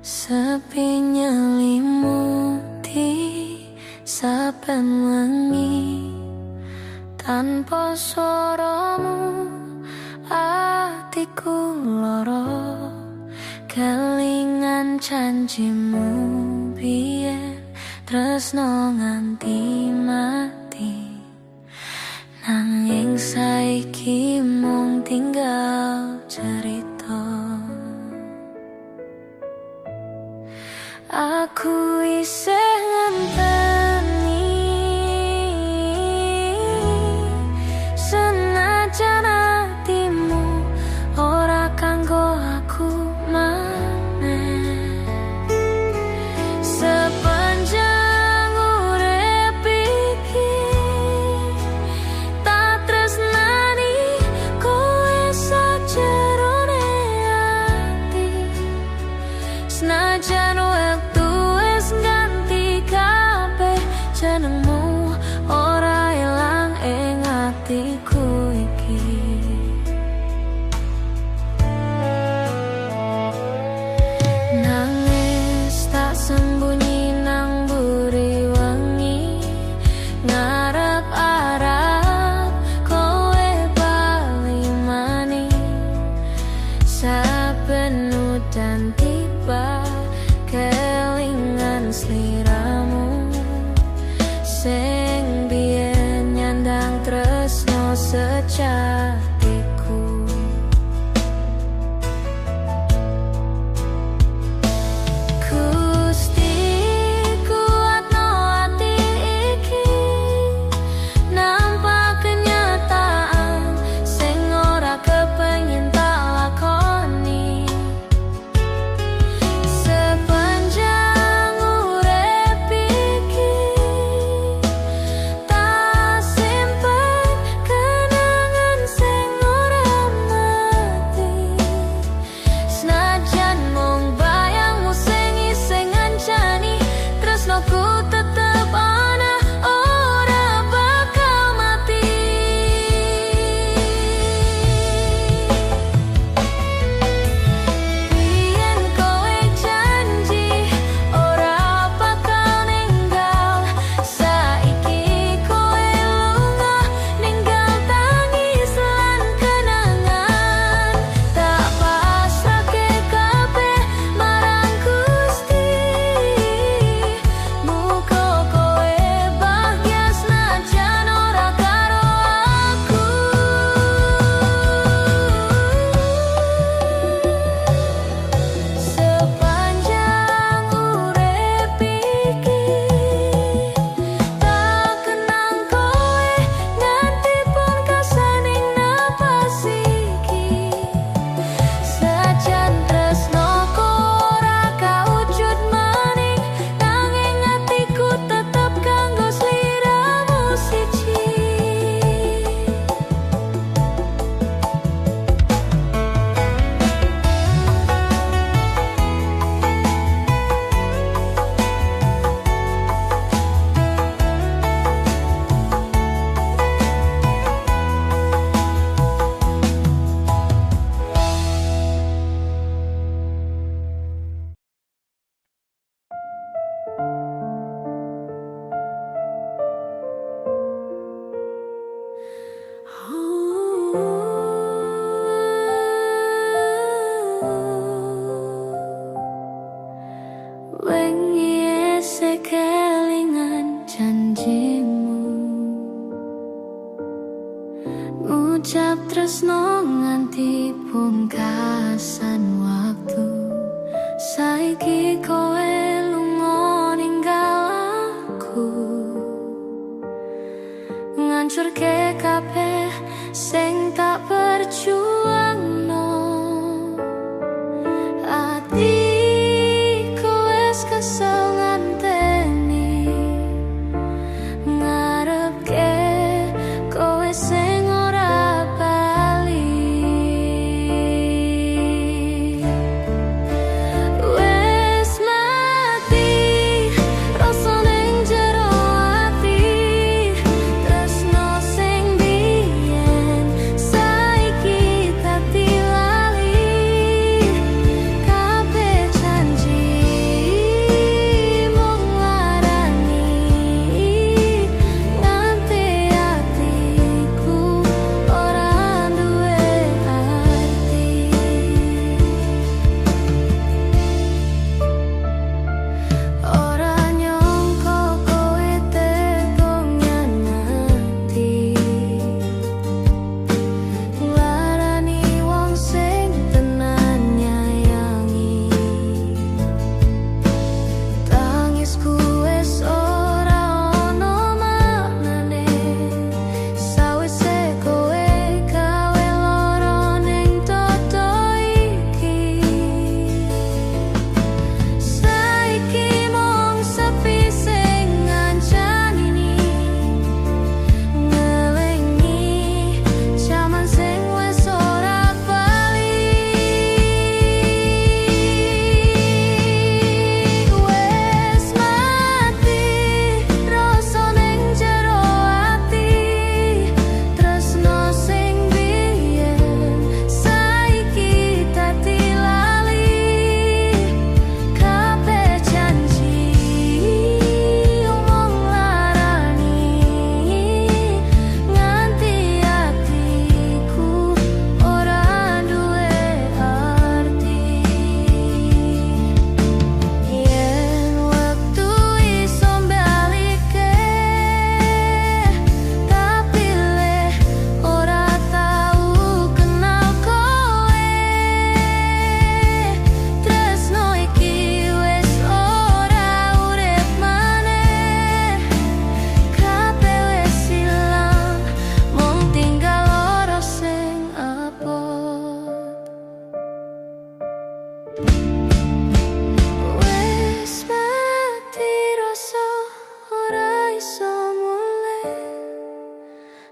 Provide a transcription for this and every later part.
Sepi nyelimuti saben wengi, tanpa suaramu atiku lara. Kelingan janjimu biyen tresno nganti mati, nanging saiki mung tinggal cerita. Aku isih ngenteni senajan atimu ora kanggo aku maneh. Sepanjang urip iki tak tresnani kowe sajerone ati, senajan jenengmu ora ilang ing atiku iki. Nangis tak sembunyi nang buri wengi, ngarep-arep kowe bali manih. Saben udan tiba kelingan sliramu sing biyen nyandang tresno sejatiku. Gusti kuatno ati iki nampa kenyataan sing ora kepengin tak lakoni. Sepanjang urip iki wengi esuk kelingan janjimu, ngucap tresno nganti pungkasan waktu. Saiki kowe lunga ninggal aku, ngancurke kabeh sing tak perjuangno. Atiku wis kesel nganteni, ngarepke kowe sing ora bali. Wis mati rasa ning jero ati, tresno sing biyen saiki dadi lali. Kabeh janji Wes mati rasa ora iso mulih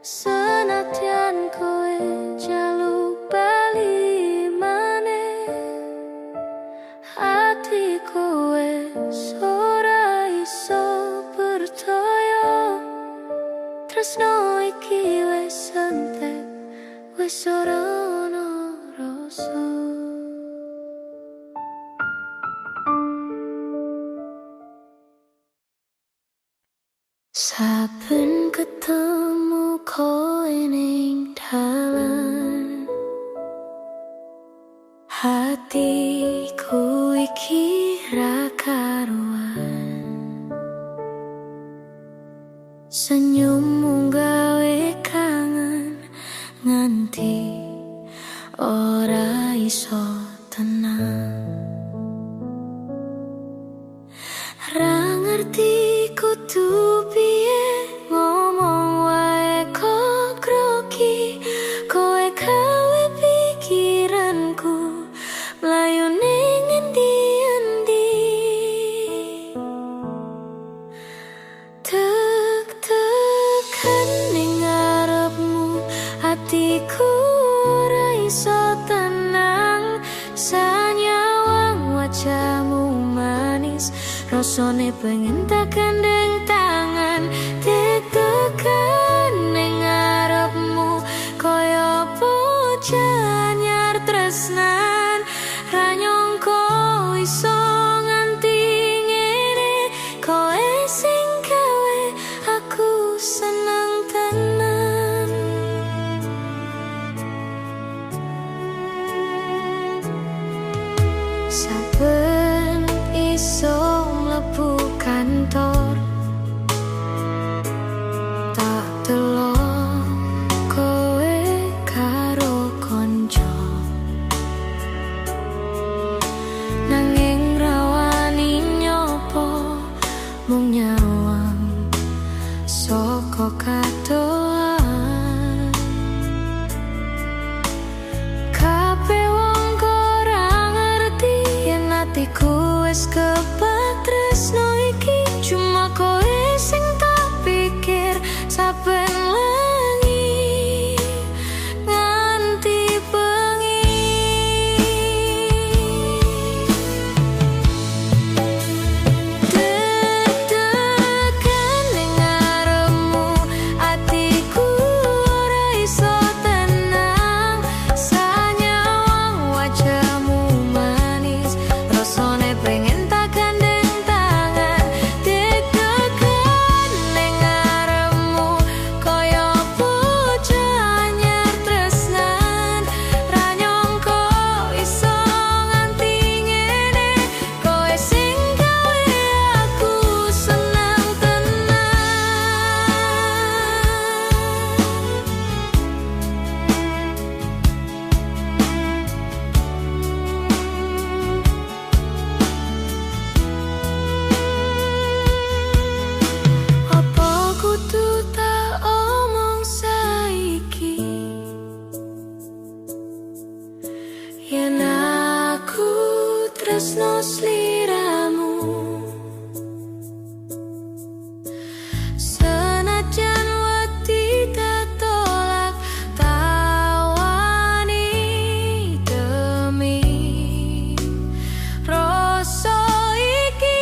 senadyan kowe jaluk bali maneh hatiku wes ora iso percaya tresno iki wes entek wes ora ono rasa. Saben ketemu kowe ning dalan hatiku iki ra karuan senyummu gawe kangen nganti ora iso tenang ra ngerti kudu piye ngomong wae kok grogi kowe gawe pikiranku mlayu ning endi-endi tek-tekan ning ngarepmu hatiku ora iso tenang sanyawang wajahmu manis rasane pengen tak gandeng tangan tek-tekan ning ngarepmu kaya bocah anyar tresnan ra nyangka iso nganti ngene kowe sing gawe aku seneng tenan saben iso mlebu kantor tak delok kowe karo konco nanging rawani nyopo mung nyawang saka kadoan kabeh wong ora ngerti yen atiku wis kebak tresno iki cuma kowe sing tak pikir saben lengi nganti bengi tek-tekan ning ngarepmu atiku ora iso tenang sanyawang wajahmu manis rasane pengen tak gandeng tangan tek-tekan ning ngarepmu kaya bocah anyar tresnan ra nyangka iso nganti ngene kowe sing gawe aku seneng tenan apa kudu tak omong saiki yen aku tresno sliramu senajan wedi tak tolak tawani demi rasa iki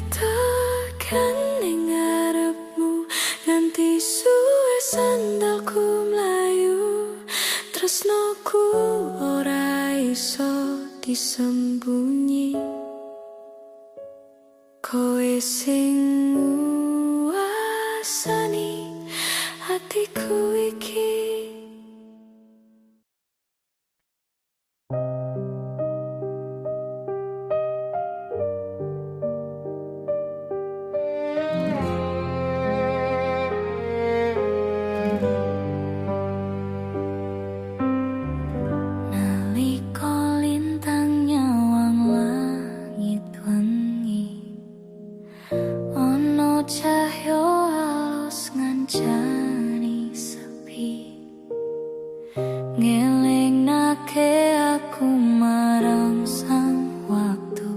tek-tekan ning ngarepmu nganti suwe sandalku mlayu tresnoku ora iso disembunyi kowe sing nguasani hatiku iki. Nalika lintang nyawang langit wengi ono cahya alus ngancani sepi Nunjukake aku marang sang waktu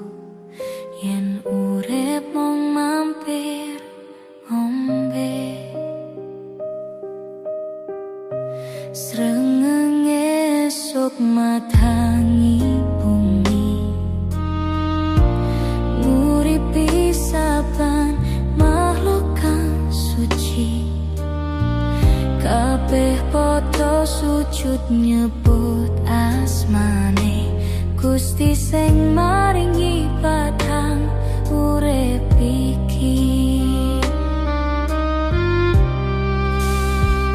yen urip mung mampir ngombe. Srengenge esuk matangi bumi nguripi saban makhluk kang suci. Kabeh padha sujud nyebut asmane Gusti sing maringi padhang urip iki.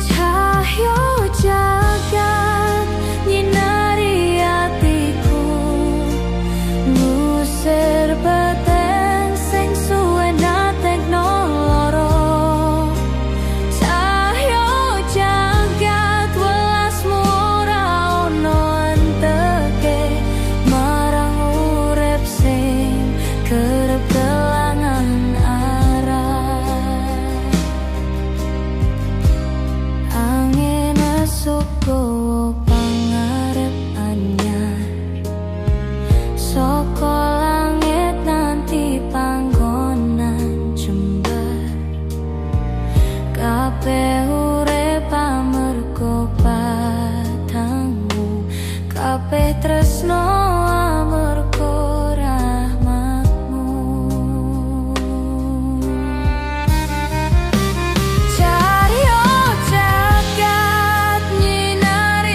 Cahyo jagat nyinari atiku ngusir beteng sing suwe natekno lara. Kabeh urip amarga padangmu, kabeh tresno amarga rahmatmu. Caryo jagat nyinari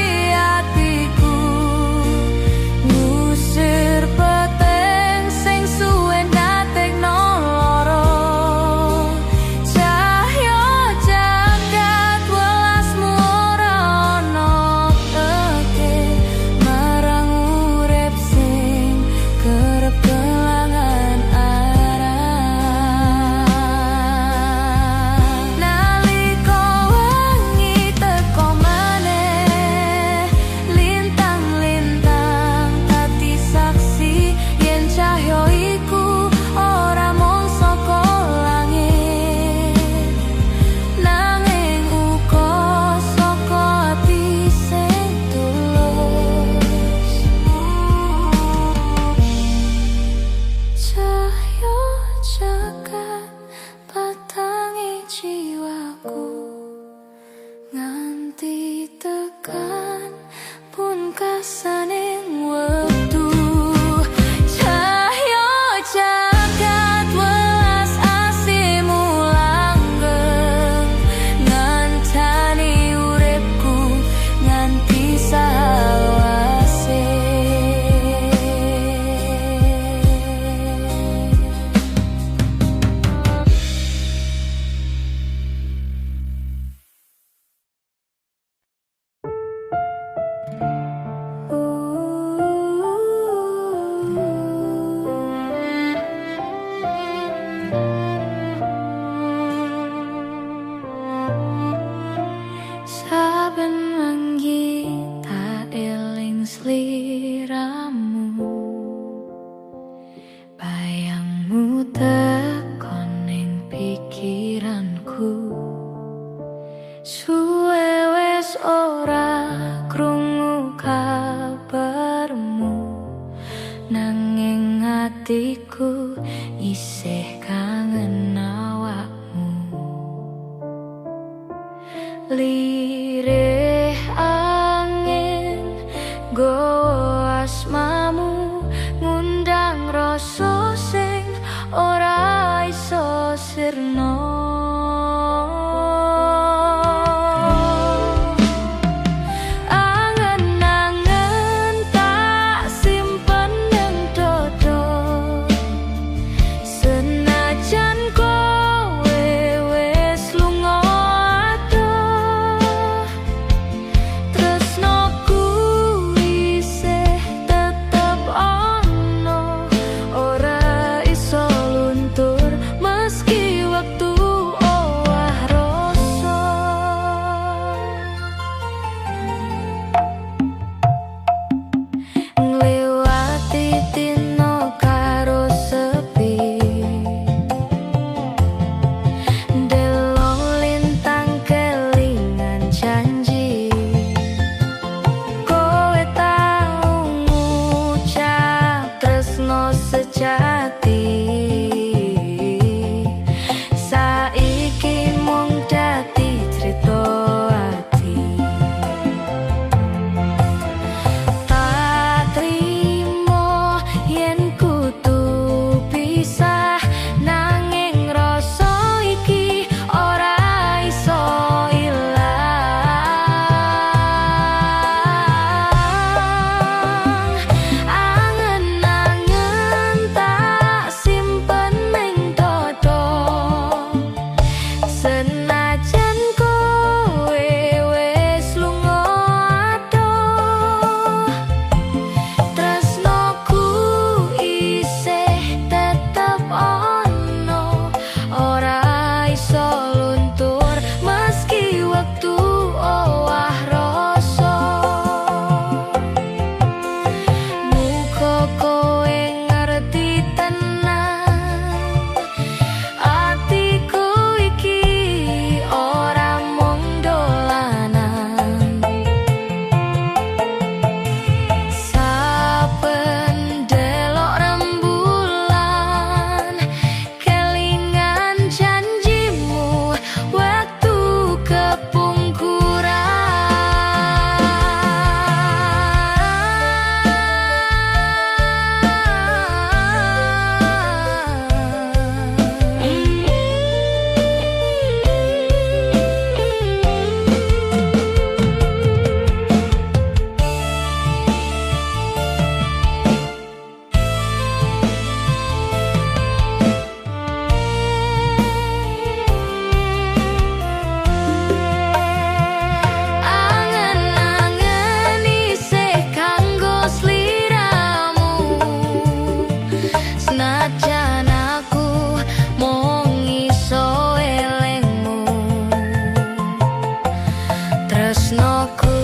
tresnoku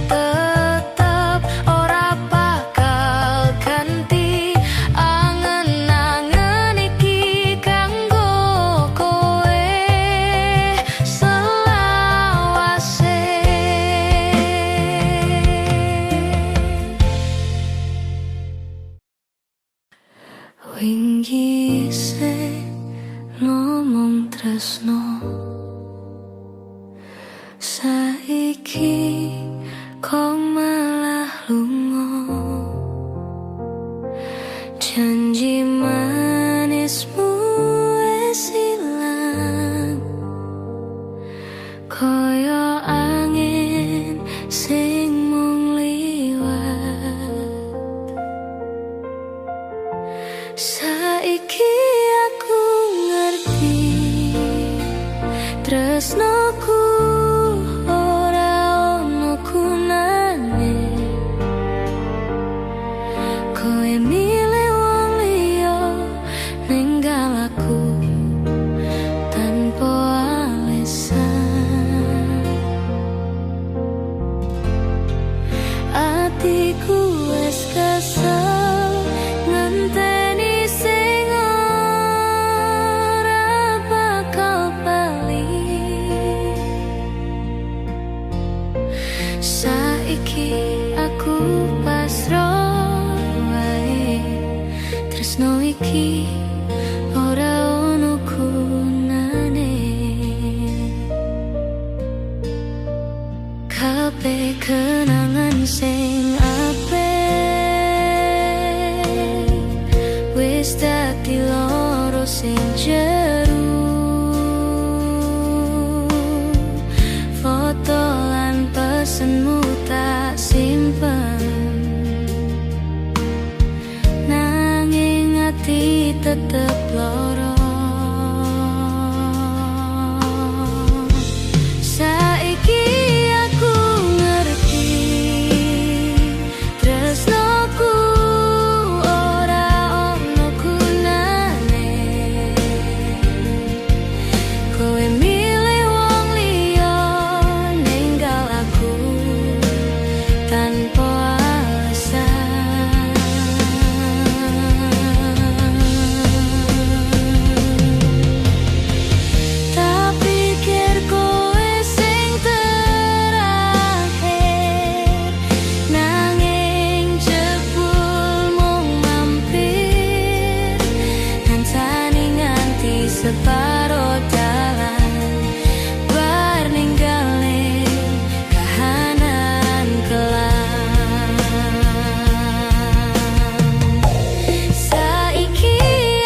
tetep ora bakal ganti. Angen-angen iki kanggo kowe selawase. Wingi isih ngomong tresno, saiki kok malah lunga. Janji manismu wis ilang, koyo angin sing mung liwat. Saiki aku ngerti tresnoku ora ono gunane. Kowe milih wong liya ninggal aku tanpa alasan. Atiku wis kesel ngenteni sing ora bakal bali. Saiki aku pasrah wae, tresno iki ora ono gunane. Kabeh kenangan sing apik wis dadi loro sing jeru. Foto lan pesenmu tak simpen, nanging ati tetep loro. Saiki aku ngerti tresnoku ora ono gunane. Kowe milih wong liya ninggal aku tanpa alasan. Tak pikir kowe sing terakhir, nanging jebul mung mampir. Ngancani nganti separo dalan, bar ninggale kahanan kelam. Saiki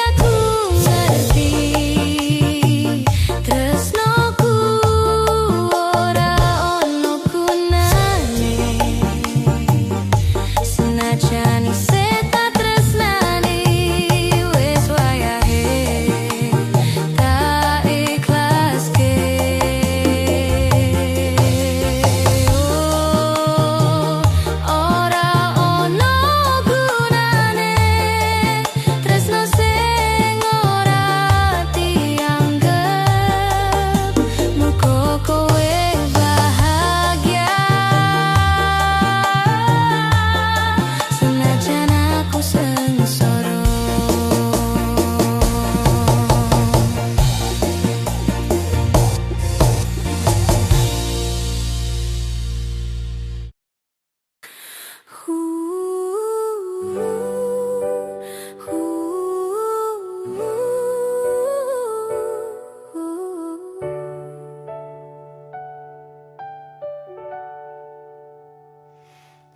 aku ngerti tresnoku ora ono gunane. Senajan isih tak tresnani, wis wayahe tak ikhlaske. Ora ono gunane tresno sing ora dianggep. Muga kowe bahagia, senajan aku sengsara.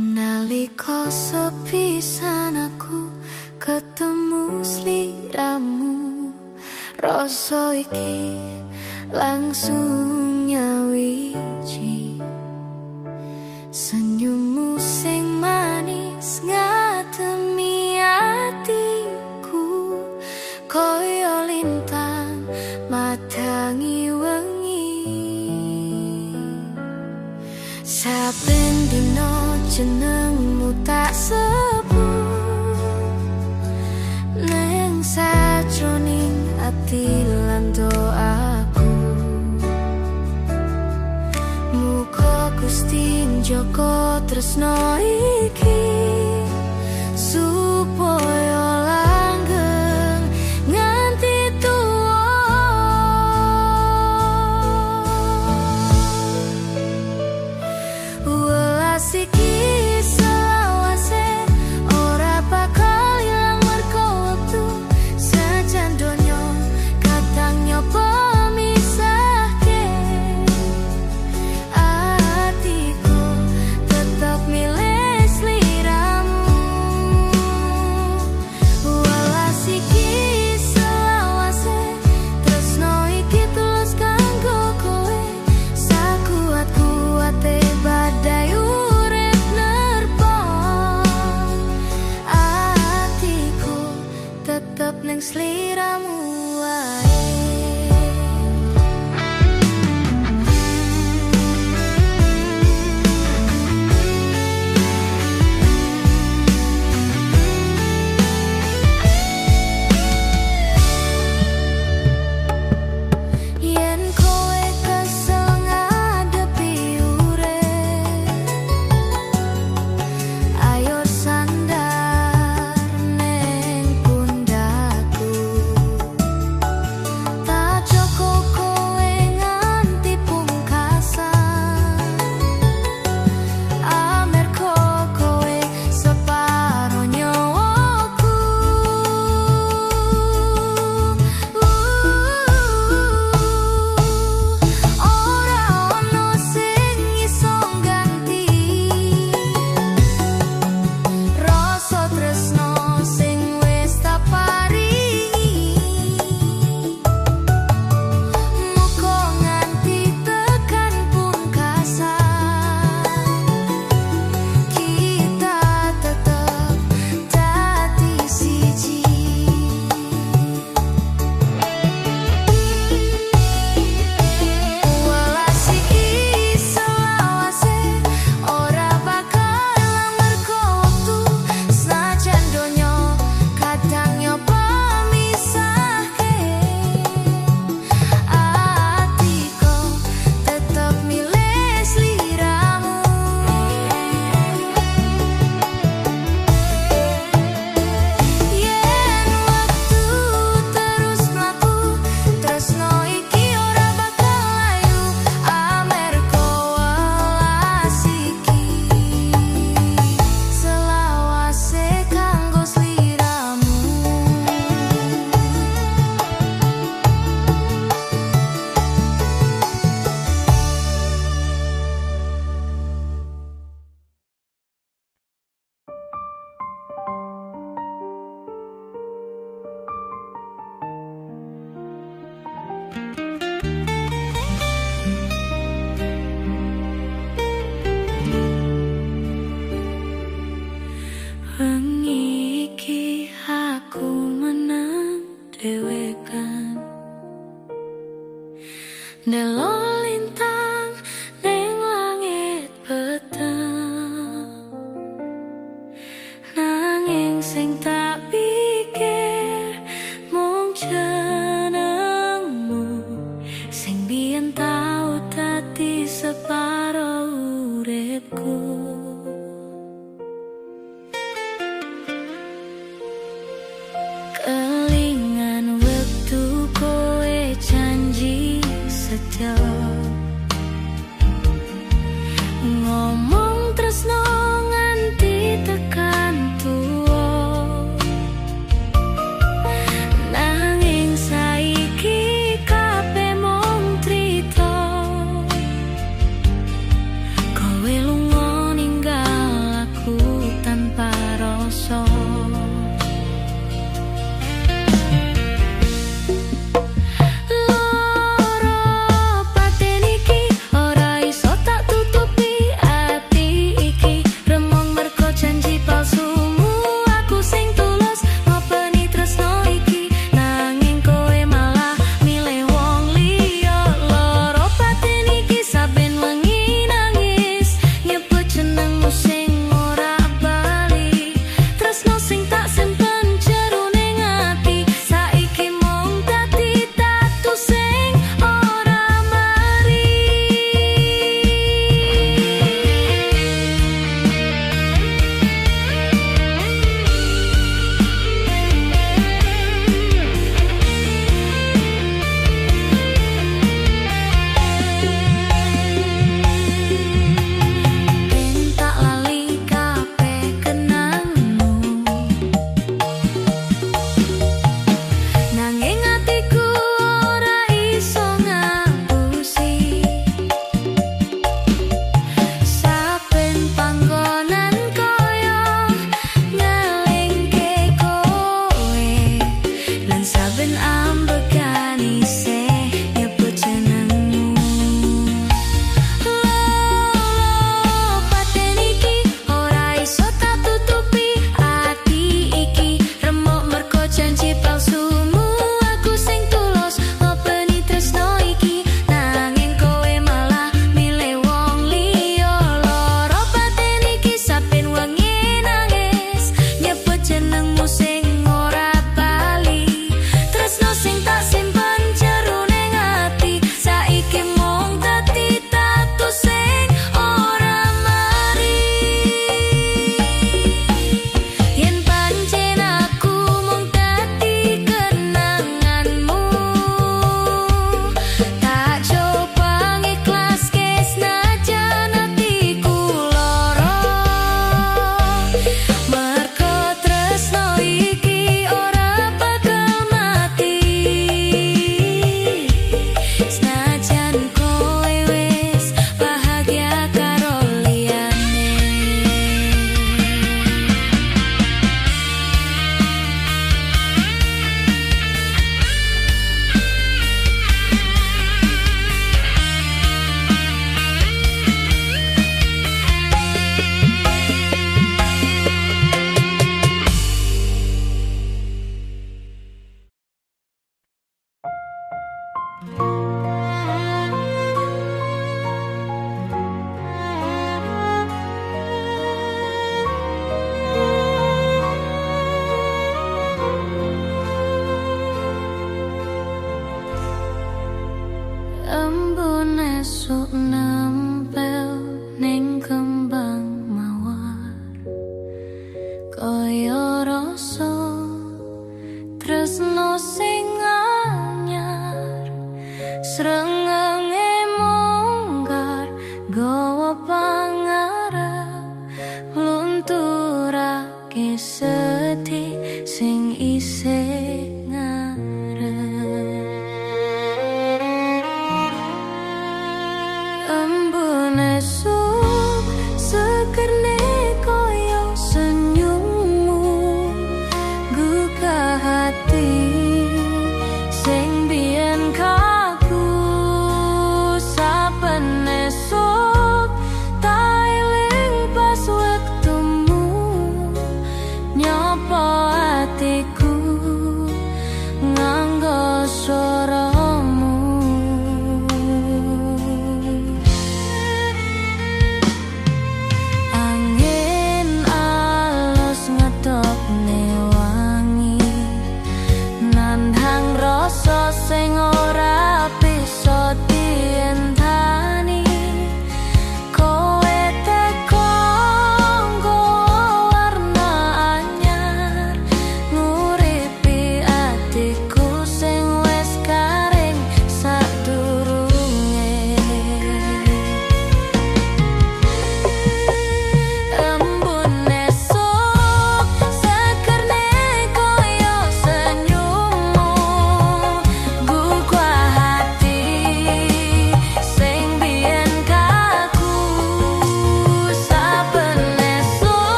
Nalika sepisan aku ketemu sliramu, rasa iki langsung nyawiji. Senyummu sing manis ngatemi atiku, koyo lintang madangi wengi. Saben dina jenengmu tak sebut neng sajroning ati lan doaku. Muga Gusti sing joko tresno iki supaya langgeng nganti tuwa. Welas iki selawase ora bakal ilang merko wektu sejan donya kadang nyoba misahke. Atiku tetep milih sliramu. Welas iki selawase tresno iki tulus kanggo kowe sakuat-kuate badai urip nerpa. Atiku tetep ning sliramu wae. Yen kowe kesel ngadepi urip, ayo sandar neng pundakku. Tak joko kowe nganti pungkasan, amarga kowe separo nyawaku. Ora ono sing iso ganti rasa tresno sing wis tak paringi. Muga nganti tekan pungkasan kita tetep dadi siji. Welas iki selawase ora bakal merko wektu senajan donya kadang nyoba misahke. Atiku tetep milih sliramu. Yen waktu terus mlaku tresno iki ora bakal ayu amarga welas iki selawase kanggo sliramu. Wengi iki aku menang dhewekan, ndelok lintang ning langit peteng. Nanging sing tak pikir mung jenengmu sing biyen tau dadi separo uripku. Kelingan wektu kowe janji setia, ngomong tresno nganti tekan tuwa. Nanging saiki kabeh mung trita, kowe lunga ninggal aku tanpa rasa. Loro paten iki ora iso tak tutupi ati iki.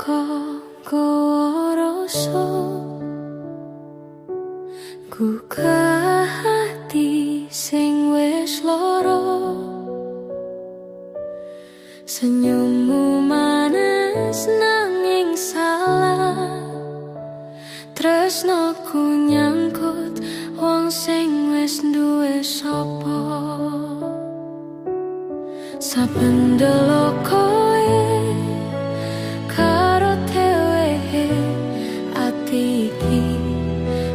teko kowe rasa gugah hati sing wis lara. Senyummu manis nanging salah, tresnoku nyangkut wong sing wis duwe sapa. Saben delok kowe karo dhewe ati iki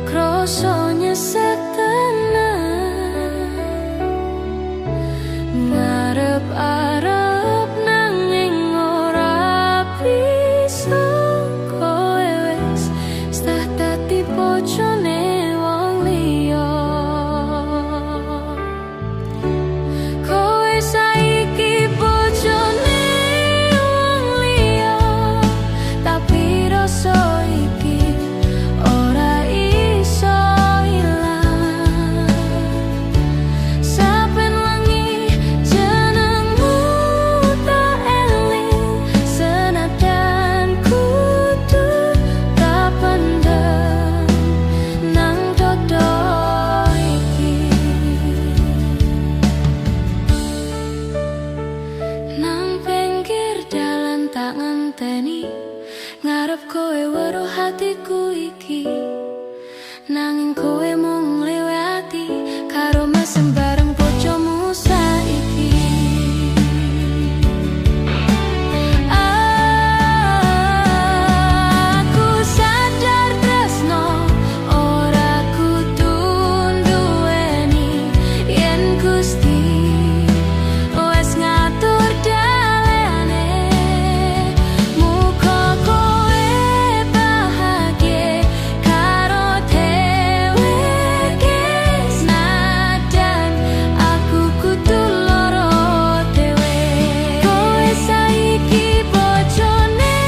krasa nyesek tenan. Ngarep-arep nanging ora bisa, kowe wis stah dadi bojone wong liya. Kowe saiki bojone wong liya, tapi rasa iki ora iso ilang. Saben wengi jenengmu tak eling, senajan kudu tak pendem nang dodo iki. Nang pinggir dalan tak ngenteni, ngarep kowe weruh hatiku iki. Nanging kowe mung ngliwati karo mesem bareng bojomu saiki. Aku sadar tresno ora kudu nduweni, yen Gusti wes ngatur dalane. Muga kowe bahagia karo dheweke, senajan aku kudu lara dhewe. Kowe saiki bojone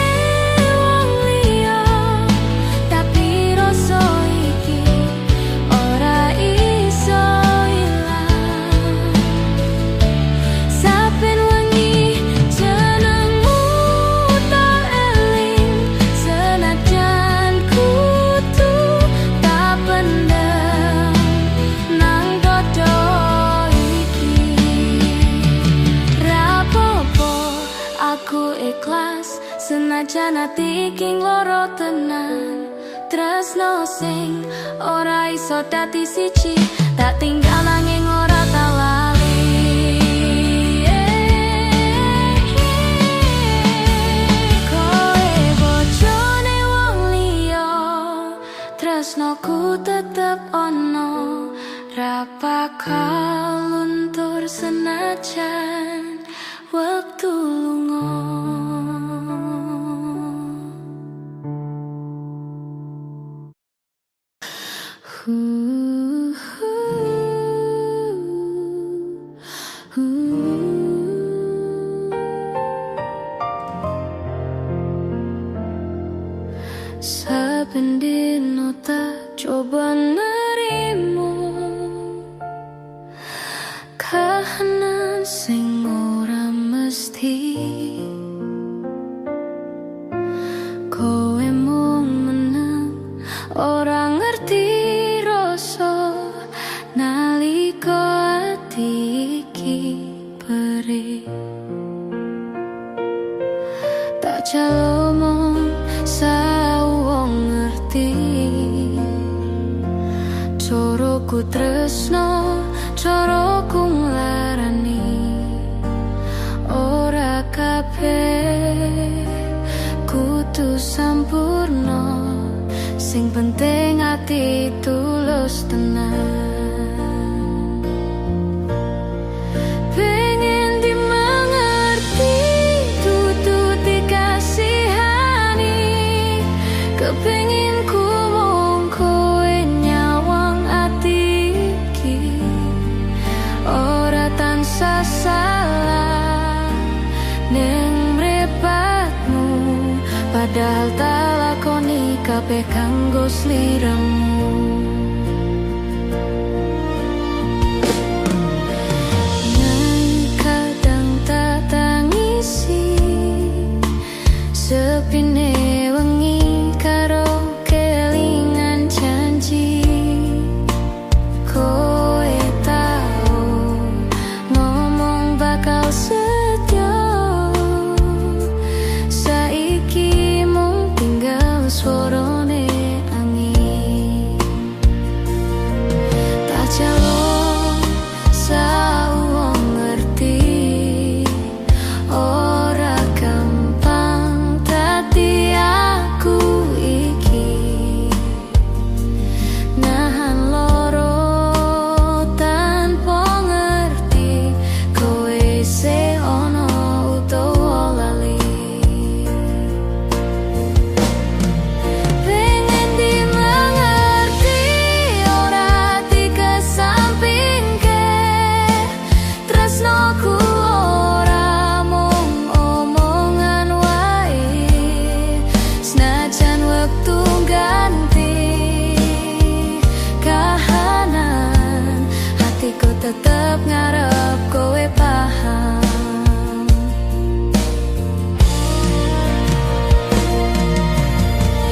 wong liya, tapi rasa iki ora iso ilang. Saben wengi jenengmu tak eling, senajan kudu tak pendem nang dodo iki. Rapopo aku ikhlas, senajan ati iki loro tenan. Tresno sing ora iso dadi siji, tak tinggal nanging ora tak lali. Kowe bojone wong liya, tresnoku tetep ono, ra bakal luntur senajan wektu lunga. Saben dino tak coba nerimo kahanan sing ora mesti. Kowe mung meneng ora ngerti rasa nalika ati iki perih. Tak jalomong sawong ngerti coroku tresno, coroku nglarani. Ora kabeh kudu sampurna, sing penting ati tulus tenan. Pengen dimengerti, dudu dikasihani, kepengin ku mung kowe nyawang ati iki. Ora tansah salah ning mripatmu, padahal tak lakoni kabeh kanggo sliramu. Nang kadang tak tangisi Sepine wengi karo kelingan janji. Kowe tau ngomong bakal setia, saiki mung tinggal sworone angin. Tak calon sauwong ngerti, ora gampang dadi aku iki. Nahan loro tanpa ngerti, kowe se ono utawa lali. Pengen dimengerti, ora dikesampingke. Tresnoku ora mung omongan wae, senajan wektu ganti kahanan, hatiku tetep ngarep kowe paham.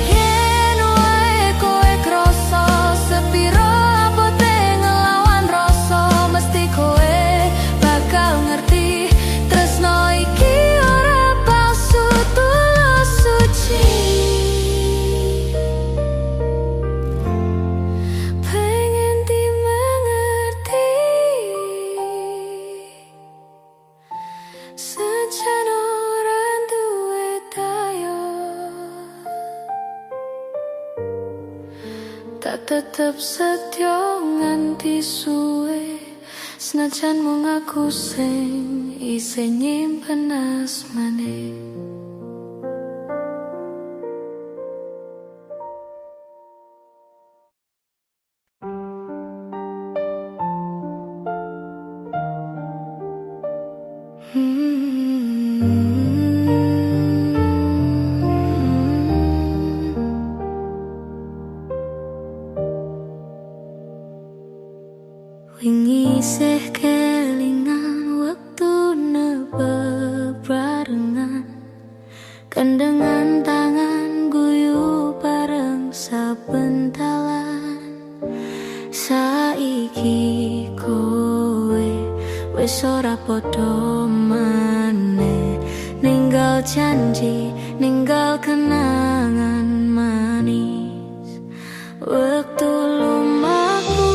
Yen wae kowe kroso sepiro abote ngelawan rasa, mesti kowe bakal ngerti. Tresno iki ora palsu, tulus suci. Pengen dimengerti, sejan ora duwe dayo. Tak tetep setyo nganti suwe, senajan mung aku sing isih nyimpen asmane. Wingi isih kelingan wektune bebarengan, kendengan tangan guyu bareng saben dalan. Saiki kowe wis ora padha maneh, ninggal janji, ninggal kenangan manis. Wektu lumaku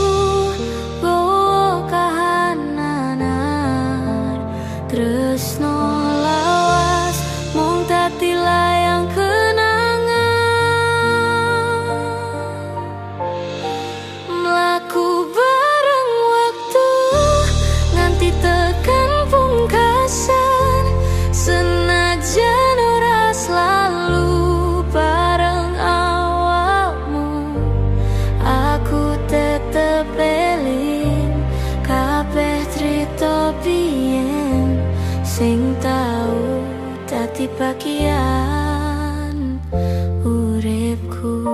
bawa kahanan, tresno lawas mung dadi layang kenangan. Mlaku bareng waktu nganti tekan pungkasan, senajan ora selalu bareng awakmu. Aku tetep eling kabeh crita biyen sing tau dadi bagian uripku.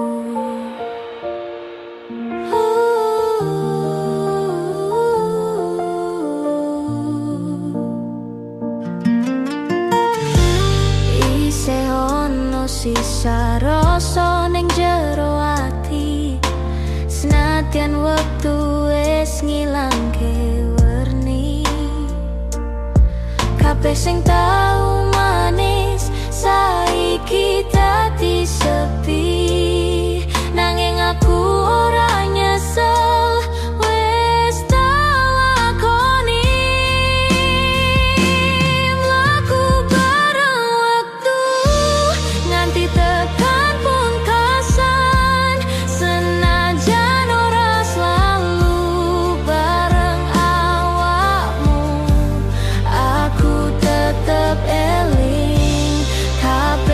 Isih ono sisa rasa ning jero ati, senadyan wektu wis ngilangke werni. Kabeh sing tau manis saiki dadi sepi, nanging aku ora nyesel wis tak lakoni. Mlaku bareng waktu nganti tekan pungkasan, senajan ora selalu bareng awakmu. Aku tetep eling kabeh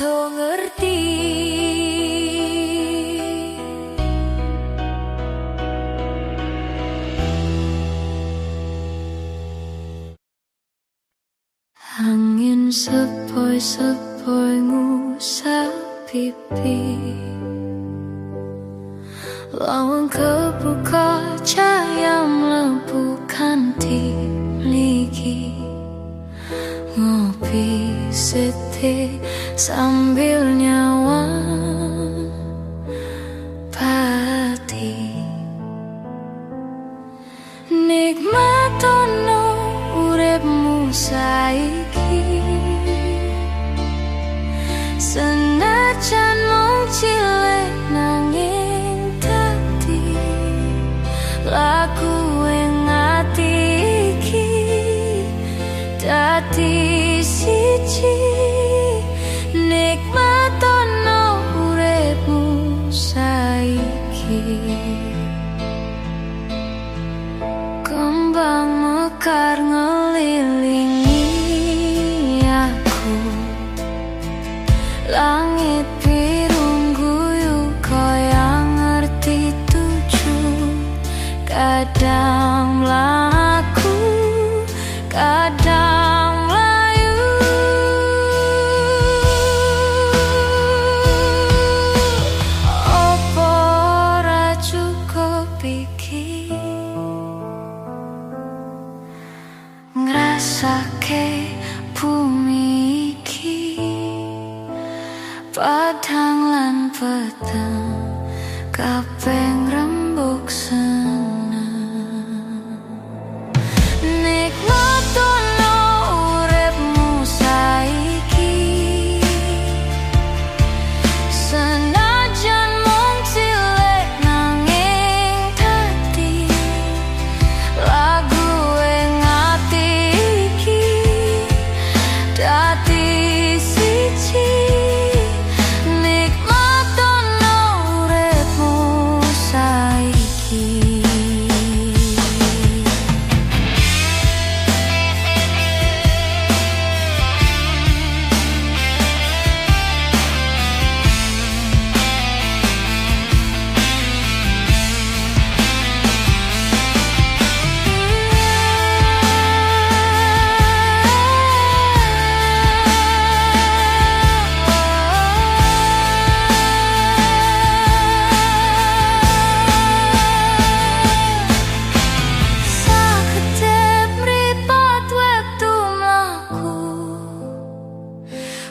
do ngerti. Angin sepoi-sepoi ngusap pipi, lawang kebuka cahaya mlebu kanthi mligi. Ngopi sithik sambil nyawang pati, nikmatono uripmu saiki. Senajan mung cilik nanging dadi laku ing ati iki, dadi siji. Nikmatono uripmu saiki. Kembang mekar ngelilingi aku, langit biru guyu kaya ngerti tuju. Kadang mlaku, kadang mlayu. Apa ora cukup iki ngrasake bumi iki, padhang lan peteng kabeh rembug seneng. Nikmatono uripmu saiki. Senajan mung cilik nanging dadi lagu ing ati iki, dadi siji. Nikmatono uripmu saiki. Sakedhep mripat wektu mlaku,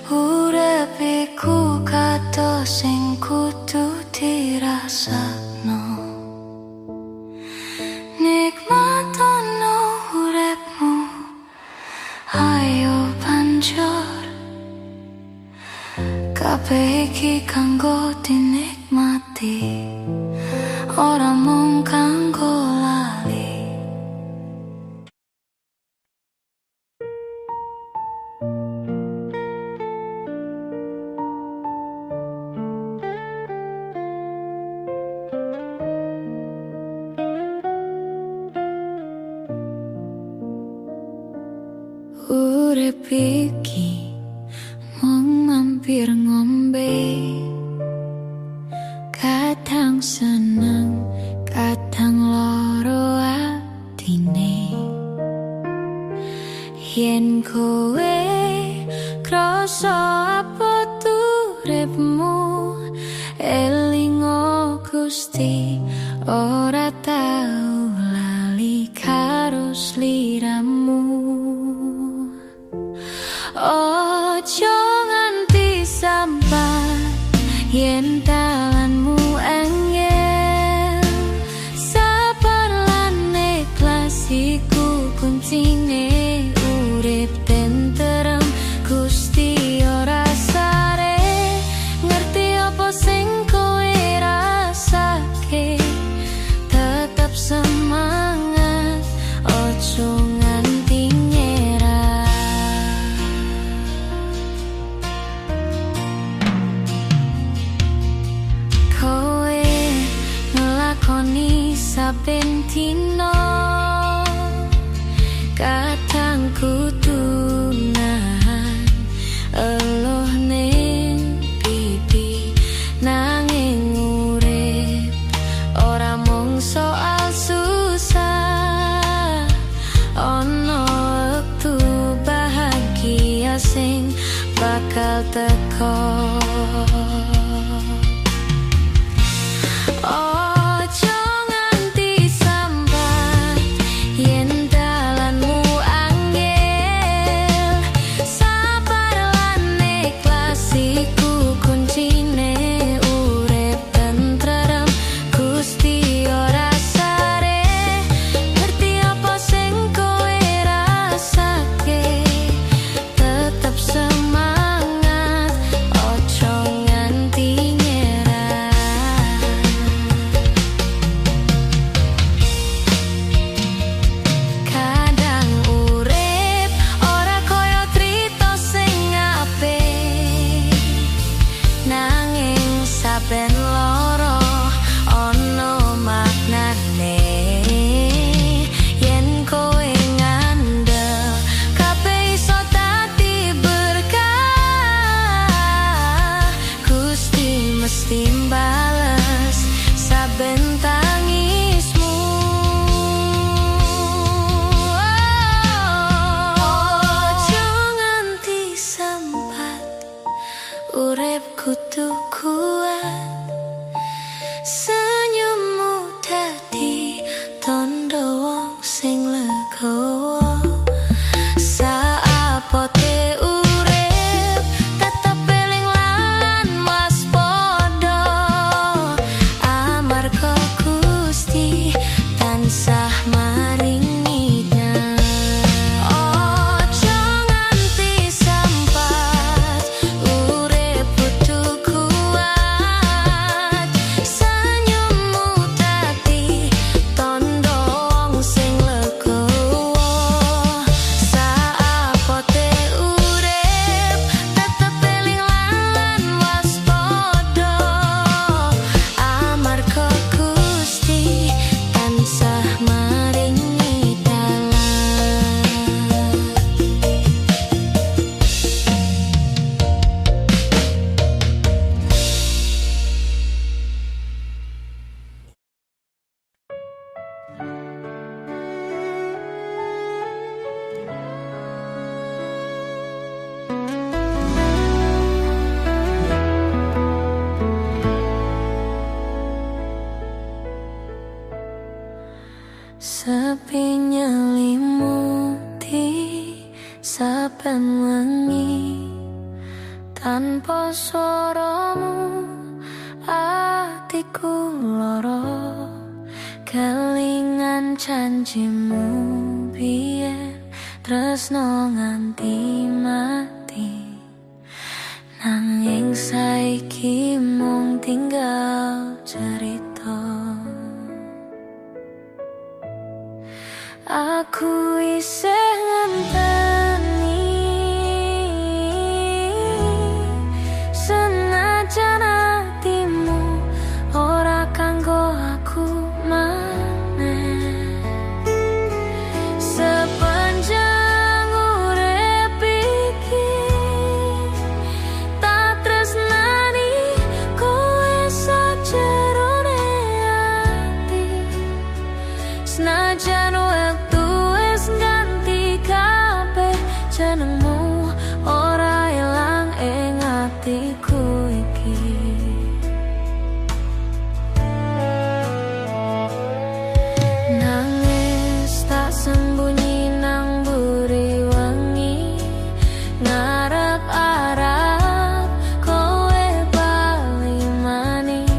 urip iku kados sing kudu dirasakno. Nikmatono uripmu, ayo banjur. Kabeh iki kanggo dinikmati, ora mung kanggo lali. Urip iki mung mampir ngombe, kadang seneng, kadang loro atine. Yen kowe krasa abot uripmu, elingo Gusti ora tau lali karo sliramu. Ojo nganti sambat yen dalanmu angel, sabar lan ikhlas iku kuncine urip tentrem. Gusti ora sare ngerti apa sing kowe rasake, tetep semangat, ojo nganti nyerah. Kowe ngelakoni saben dina, kadang kudu nahan eluh ning teko. Ojo nganti sambat yen dalanmu angel, sabar lan ikhlas iku kuncine urip tentrem. Gusti ora sare ngerti apa sing kowe rasake, tetep semangat ojo nganti nyerah. Kadang urip ora koyo crita sing apik, nanging saben loro ono maknane. Yen kowe ngandel kabeh iso dadi berkah, Gusti mesti mbales saben tangismu. Ojo nganti sambat urip kudu kuat, senyummu dadi tondo wong sing legowo. Saapote urip tetep eling lan waspada, amarga Gusti tansah maringi dalan. Ojo nganti sambat urip kudu kuat, senyummu dadi tondo wong sing legowo. Saapote urip tetep eling lan waspada, amarga Gusti tansah maringi dalan. Sepi nyelimuti saben wengi, tanpa suaramu atiku lara. Kelingan janjimu biyen tresno nganti mati, nanging saiki mung tinggal cerita. Aku isih ngenteni senajan hatimu ora kanggo aku maneh. Sepanjang urip iki tak tresnani kowe sajerone ati, senajan wektu wis ganti kabeh jenengmu ora ilang ing atiku iki. Nangis tak sembunyi nang buri wengi, ngarep-arep kowe bali maning.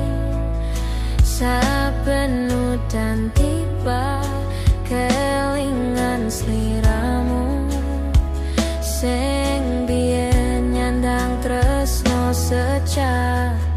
Saben udan tiba kelingan sliramu sing biyen nyandang tresno sejati.